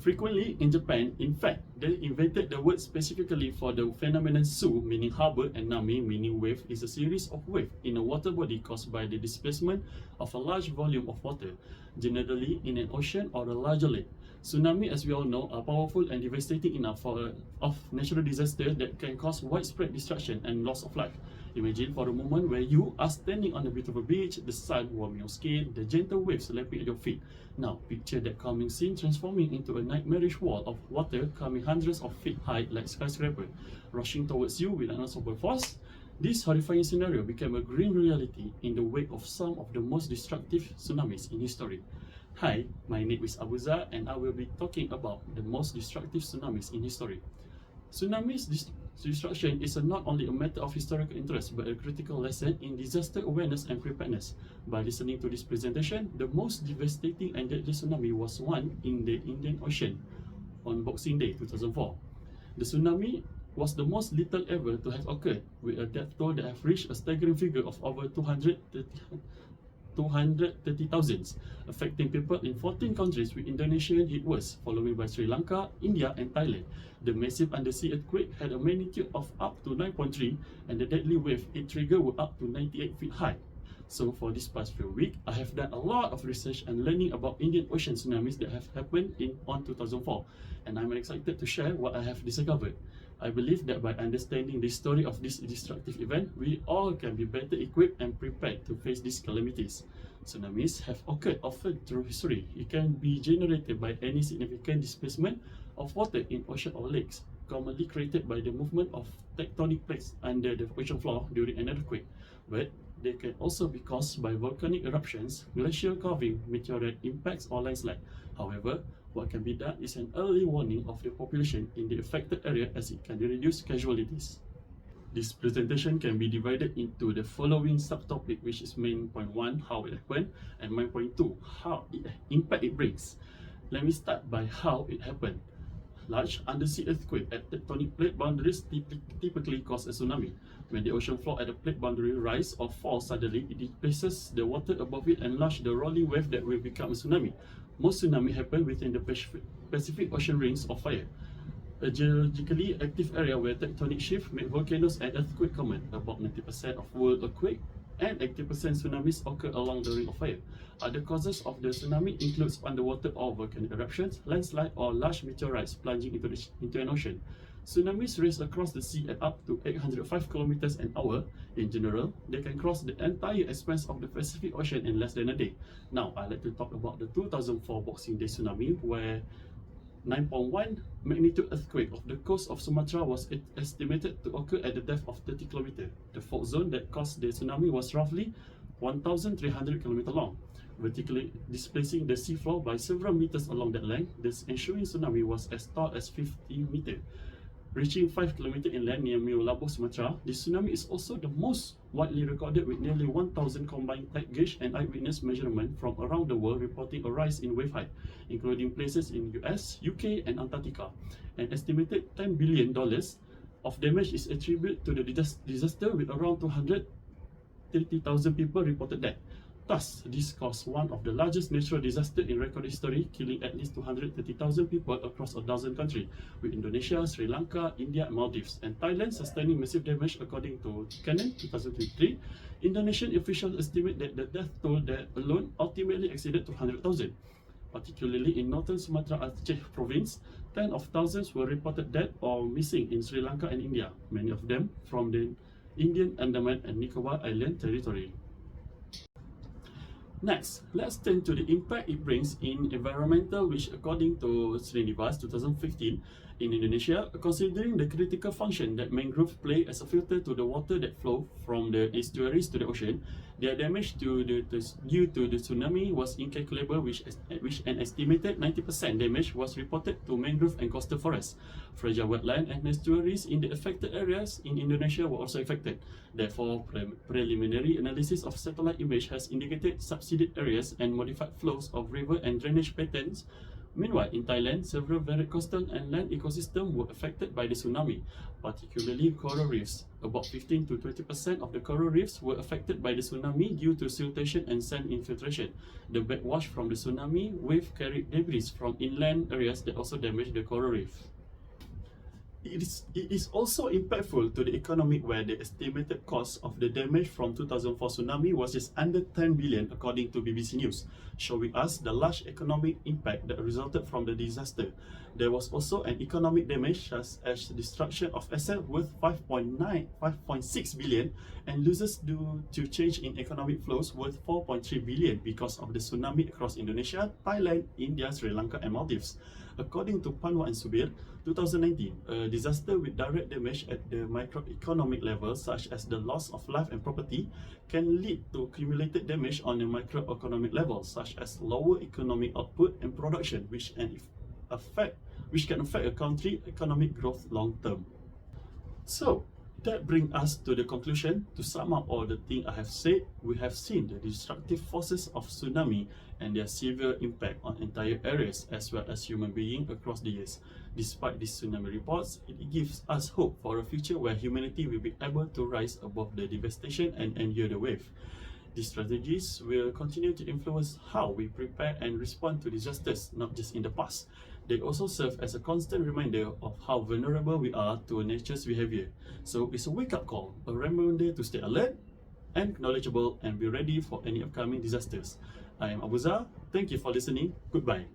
Frequently in Japan, in fact, they invented the word specifically for the phenomenon su, meaning harbor, and nami, meaning wave, is a series of waves in a water body caused by the displacement of a large volume of water, generally in an ocean or a larger lake. Tsunami, as we all know, are powerful and devastating enough of natural disaster that can cause widespread destruction and loss of life. Imagine for a moment where you are standing on a beautiful beach, the sun warming your skin, the gentle waves lapping at your feet. Now, picture that calming scene transforming into a nightmarish wall of water coming hundreds of feet high like skyscraper, rushing towards you with unstoppable force. This horrifying scenario became a grim reality in the wake of some of the most destructive tsunamis in history. Hi, my name is Abuza and I will be talking about the most destructive tsunamis in history. Tsunamis destruction is not only a matter of historical interest but a critical lesson in disaster awareness and preparedness. By listening to this presentation, the most devastating and deadly tsunami was one in the Indian Ocean on Boxing Day 2004. The tsunami was the most lethal ever to have occurred, with a death toll that have reached a staggering figure of over 230,000, affecting people in 14 countries, with Indonesia hit worst, followed by Sri Lanka, India and Thailand. The massive undersea earthquake had a magnitude of up to 9.3 and the deadly wave it triggered were up to 98 feet high. So for this past few weeks, I have done a lot of research and learning about Indian Ocean tsunamis that have happened on 2004, and I'm excited to share what I have discovered. I believe that by understanding the story of this destructive event, we all can be better equipped and prepared to face these calamities. Tsunamis have occurred often through history. It can be generated by any significant displacement of water in ocean or lakes, commonly created by the movement of tectonic plates under the ocean floor during an earthquake. But they can also be caused by volcanic eruptions, glacial calving, meteorite impacts or landslide. However, what can be done is an early warning of the population in the affected area as it can reduce casualties. This presentation can be divided into the following subtopic, which is main point 1, how it happened, and main point 2, how impact it brings. Let me start by how it happened. Large undersea earthquake at tectonic plate boundaries typically cause a tsunami. When the ocean floor at the plate boundary rise or fall suddenly, it displaces the water above it and launches the rolling wave that will become a tsunami. Most tsunamis happen within the Pacific Ocean rings of fire, a geologically active area where tectonic shifts make volcanoes and earthquakes common. About 90% of world earthquakes and 80% tsunamis occur along the ring of fire. Other causes of the tsunami includes underwater or volcanic eruptions, landslide, or large meteorites plunging into an ocean. Tsunamis race across the sea at up to 805 kilometers an hour. In general, they can cross the entire expanse of the Pacific Ocean in less than a day. Now, I'd like to talk about the 2004 Boxing Day tsunami, where 9.1 magnitude earthquake of the coast of Sumatra was estimated to occur at the depth of 30 km. The fault zone that caused the tsunami was roughly 1,300 km long, vertically displacing the seafloor by several meters along that length. The ensuing tsunami was as tall as 50 meters. Reaching 5 km inland near Meolabo, Sumatra, this tsunami is also the most widely recorded, with nearly 1,000 combined tide gauge and eyewitness measurements from around the world reporting a rise in wave height, including places in US, UK and Antarctica. An estimated $10 billion of damage is attributed to the disaster, with around 230,000 people reported death. Thus, this caused one of the largest natural disasters in recorded history, killing at least 230,000 people across a dozen countries, with Indonesia, Sri Lanka, India, and Maldives, and Thailand sustaining massive damage. According to Canon 2023, Indonesian officials estimate that the death toll there alone ultimately exceeded 200,000. Particularly in northern Sumatra Aceh province, tens of thousands were reported dead or missing in Sri Lanka and India, many of them from the Indian Andaman and Nicobar Island territory. Next, let's turn to the impact it brings in environmental, which according to Tsunamis 2015 in Indonesia, considering the critical function that mangroves play as a filter to the water that flow from the estuaries to the ocean, their damage due to the tsunami was incalculable, which an estimated 90% damage was reported to mangrove and coastal forests. Fragile wetland and estuaries in the affected areas in Indonesia were also affected. Therefore, preliminary analysis of satellite image has indicated subsided areas and modified flows of river and drainage patterns Meanwhile, in Thailand, several varied coastal and land ecosystems were affected by the tsunami, particularly coral reefs. About 15 to 20% of the coral reefs were affected by the tsunami due to siltation and sand infiltration. The backwash from the tsunami wave carried debris from inland areas that also damaged the coral reef. It is also impactful to the economy, where the estimated cost of the damage from 2004 tsunami was just under 10 billion according to BBC News, showing us the large economic impact that resulted from the disaster. There was also an economic damage such as destruction of assets worth 5.6 billion and losses due to change in economic flows worth 4.3 billion because of the tsunami across Indonesia, Thailand, India, Sri Lanka and Maldives. According to Panwa and Subir, 2019, a disaster with direct damage at the microeconomic level, such as the loss of life and property, can lead to cumulative damage on the microeconomic level, such as lower economic output and production, which can affect a country's economic growth long term. So, that brings us to the conclusion. To sum up all the things I have said, we have seen the destructive forces of tsunami and their severe impact on entire areas as well as human beings across the years. Despite these tsunami reports, it gives us hope for a future where humanity will be able to rise above the devastation and endure the wave. These strategies will continue to influence how we prepare and respond to disasters, not just in the past. They also serve as a constant reminder of how vulnerable we are to nature's behavior. So it's a wake-up call, a reminder to stay alert and knowledgeable and be ready for any upcoming disasters. I am Abuzar. Thank you for listening. Goodbye.